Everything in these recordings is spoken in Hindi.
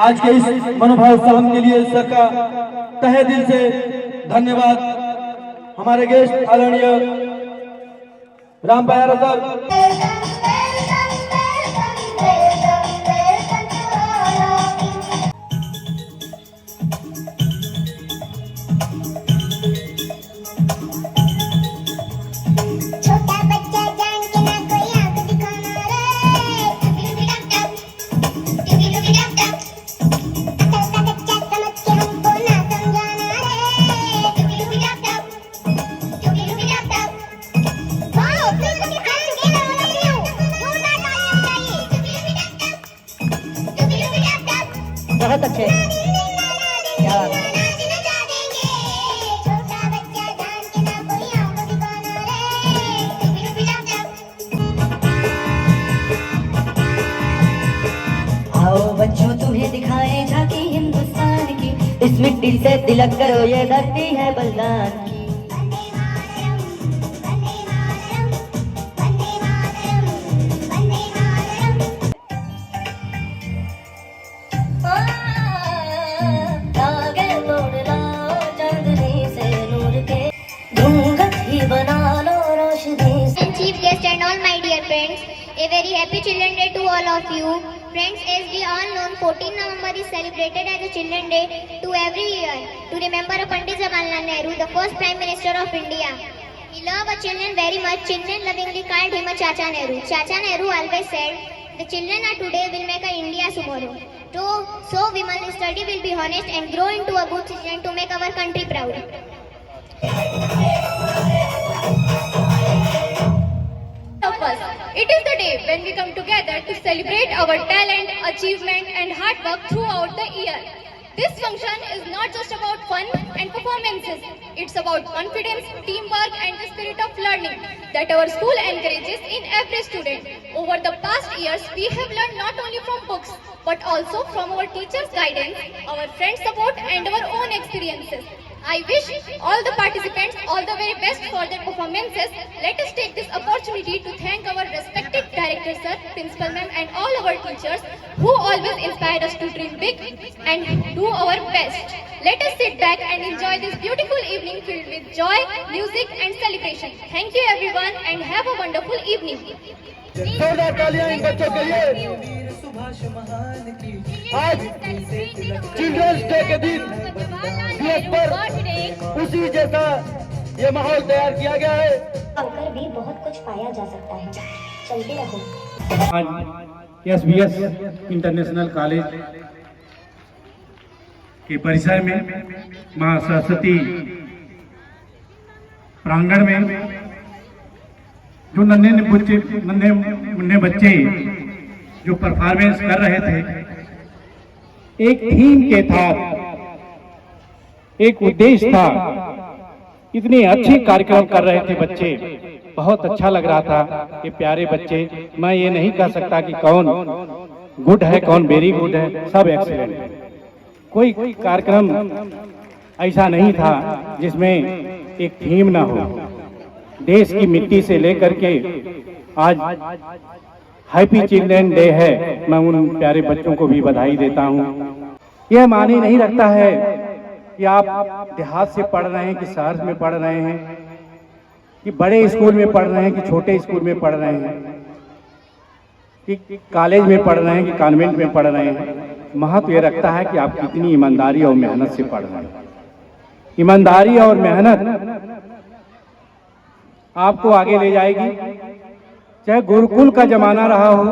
आज के इस मनोभाव संगम के लिए सर का तहे दिल से धन्यवाद। हमारे गेस्ट आदरणीय राम पायारा साहब। बहुत अच्छे आओ बच्चों तुम्हें दिखाएं झांकी हिंदुस्तान की, इस मिट्टी से तिलक करो ये धरती है बलिदान की। Chief guest and all my dear friends, a very happy Children Day to all of you. Friends, as we all know, 14 November is celebrated as a Children Day to every year to remember Pandit Jawaharlal Nehru, the first Prime Minister of India. He loved children very much. Children lovingly called him a Chacha Nehru. Chacha Nehru always said, the children are today will make a India tomorrow. So we must study, will be honest and grow into a good citizen to make our country proud. It is the day when we come together to celebrate our talent, achievement and hard work throughout the year. This function is not just about fun and performances. It's about confidence, teamwork and the spirit of learning that our school encourages in every student. Over the past years, we have learned not only from books but also from our teachers' guidance, our friends' support and our own experiences. I wish all the participants all the very best for their performances. Let us take this opportunity to thank our respected director sir, principal ma'am and all our teachers who always inspire us to dream big and do our best. Let us sit back and enjoy this beautiful evening filled with joy, music and celebration. Thank you everyone and have a wonderful evening. जोरदार तालियां इन बच्चों के लिए। आज चिल्ड्रंस डे के दिन दिवस पर उसी जैसा ये माहौल तैयार किया गया है। कर भी बहुत कुछ पाया जा सकता है। चलते रहो। आज एसबीएस इंटरनेशनल कॉलेज के परिसर में मां सरस्वती प्रांगण में जो नन्हे बच्चे जो परफॉर्मेंस कर रहे थे, एक थीम के था, एक उद्देश्य था। इतने अच्छे कार्यक्रम कर रहे थे बच्चे, बहुत अच्छा लग रहा था। ये प्यारे बच्चे, मैं ये नहीं कह सकता कि कौन गुड है कौन वेरी गुड है, सब एक्सीलेंट है। कोई कार्यक्रम ऐसा नहीं था जिसमें एक थीम ना हो। देश की मिट्टी से लेकर के आज हैप्पी चिल्ड्रन डे है, मैं उन प्यारे बच्चों को भी बधाई देता हूँ। यह माने नहीं रखता है कि आप देहात से पढ़ रहे हैं कि शहर में पढ़ रहे हैं, कि बड़े स्कूल में पढ़ रहे हैं कि छोटे स्कूल में पढ़ रहे हैं, कि कॉलेज में पढ़ रहे हैं कि कॉन्वेंट में पढ़ रहे हैं। महत्व ये रखता है कि आप कितनी ईमानदारी और मेहनत से पढ़ रहे हैं। ईमानदारी और मेहनत आपको आगे ले जाएगी। चाहे गुरुकुल का जमाना रहा हो,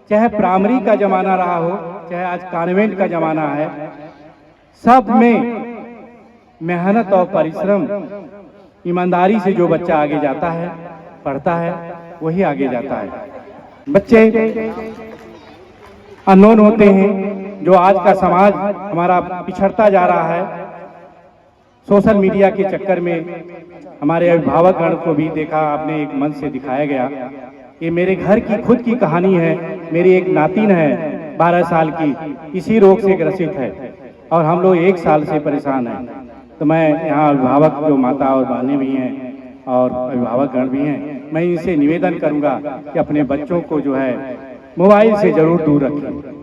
चाहे प्राइमरी का जमाना रहा हो, चाहे आज कॉन्वेंट का जमाना है, सब में मेहनत और परिश्रम ईमानदारी से जो बच्चा आगे जाता है, पढ़ता है, वही आगे जाता है। बच्चे अननोन होते हैं, जो आज का समाज हमारा पिछड़ता जा रहा है। सोशल मीडिया के चक्कर में हमारे अभिभावक गण को भी देखा आपने, एक मंच से दिखाया गया। ये मेरे घर की खुद की कहानी है। मेरी एक नातिन है 12 साल की, इसी रोग से ग्रसित है और हम लोग 1 साल से परेशान हैं। तो मैं यहाँ अभिभावक जो माता और बहनें भी हैं और अभिभावक गण भी हैं, मैं इनसे निवेदन करूँगा कि अपने बच्चों को जो है मोबाइल से जरूर दूर रखें।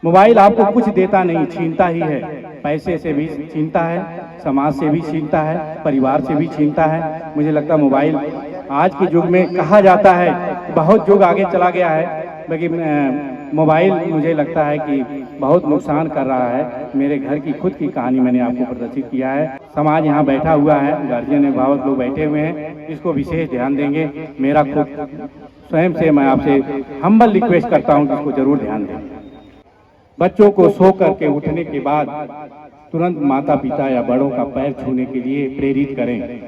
मोबाइल आपको कुछ देता नहीं, छीनता ही है। पैसे से भी छीनता है, समाज से भी छीनता है, परिवार से भी छीनता है। मुझे लगता है मोबाइल आज के युग में कहा जाता है बहुत युग आगे चला गया है, लेकिन मोबाइल मुझे लगता है कि बहुत नुकसान कर रहा है। मेरे घर की खुद की कहानी मैंने आपको प्रदर्शित किया है। समाज यहाँ बैठा हुआ है, गार्जियन अभिभावक लोग बैठे हुए हैं, इसको विशेष ध्यान देंगे। मेरा खुद स्वयं से मैं आपसे हम्बल रिक्वेस्ट करता हूँ कि इसको जरूर ध्यान दें। बच्चों को सो करके उठने के बाद तुरंत माता पिता या बड़ों का पैर छूने के लिए प्रेरित करें।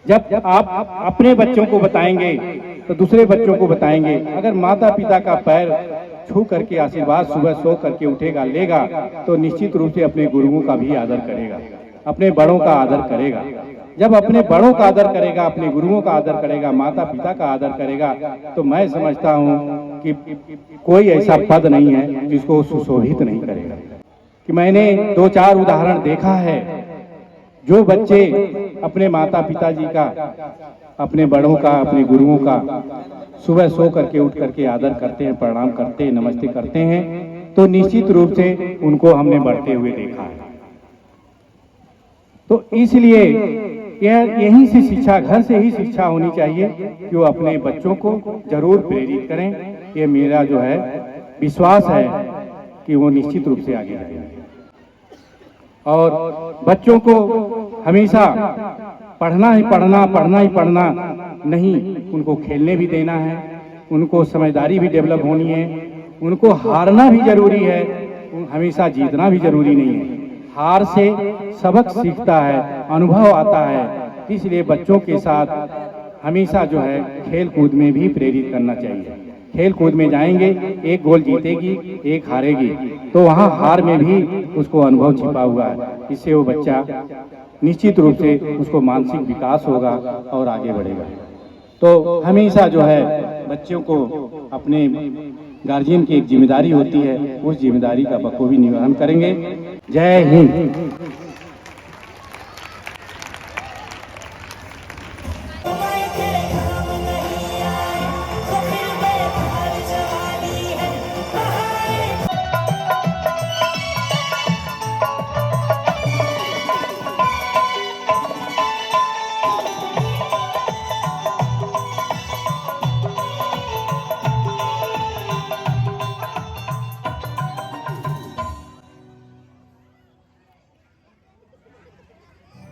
जब आप अपने बच्चों को बताएंगे तो दूसरे बच्चों को बताएंगे। अगर माता पिता का पैर छू करके आशीर्वाद सुबह सो करके उठेगा लेगा तो निश्चित रूप से अपने गुरुओं का भी आदर करेगा, अपने बड़ों का आदर करेगा। जब अपने बड़ों का आदर करेगा, अपने गुरुओं का आदर करेगा, माता पिता का आदर करेगा, तो मैं समझता हूँ कि कोई ऐसा पद नहीं है जिसको सुशोभित नहीं करेगा। कि मैंने 2-4 उदाहरण देखा है, जो बच्चे अपने माता पिताजी का, अपने बड़ों का, अपने गुरुओं का सुबह सो करके उठ करके आदर करते हैं, प्रणाम करते हैं, नमस्ते करते हैं, तो निश्चित रूप से उनको हमने बढ़ते हुए देखा है। तो इसलिए यहीं से शिक्षा, घर से ही शिक्षा होनी चाहिए कि वो अपने बच्चों को जरूर प्रेरित करें। ये मेरा जो है विश्वास है कि वो निश्चित रूप से आगे जाएंगे। और बच्चों को हमेशा पढ़ना ही पढ़ना, पढ़ना ही पढ़ना नहीं, उनको खेलने भी देना है, उनको समझदारी भी डेवलप होनी है, उनको हारना भी जरूरी है, हमेशा जीतना भी जरूरी नहीं है। हार से सबक सीखता है, अनुभव आता है। इसलिए बच्चों के साथ हमेशा जो है खेल कूद में भी प्रेरित करना चाहिए। खेल कूद में जाएंगे, एक गोल जीतेगी, एक हारेगी, तो वहाँ हार में भी उसको अनुभव छिपा हुआ है। इससे वो बच्चा निश्चित रूप से उसको मानसिक विकास होगा और आगे बढ़ेगा। तो हमेशा जो है बच्चों को अपने गार्जियन की एक जिम्मेदारी होती है, उस जिम्मेदारी का बखूबी निभान करेंगे। जय हिंद।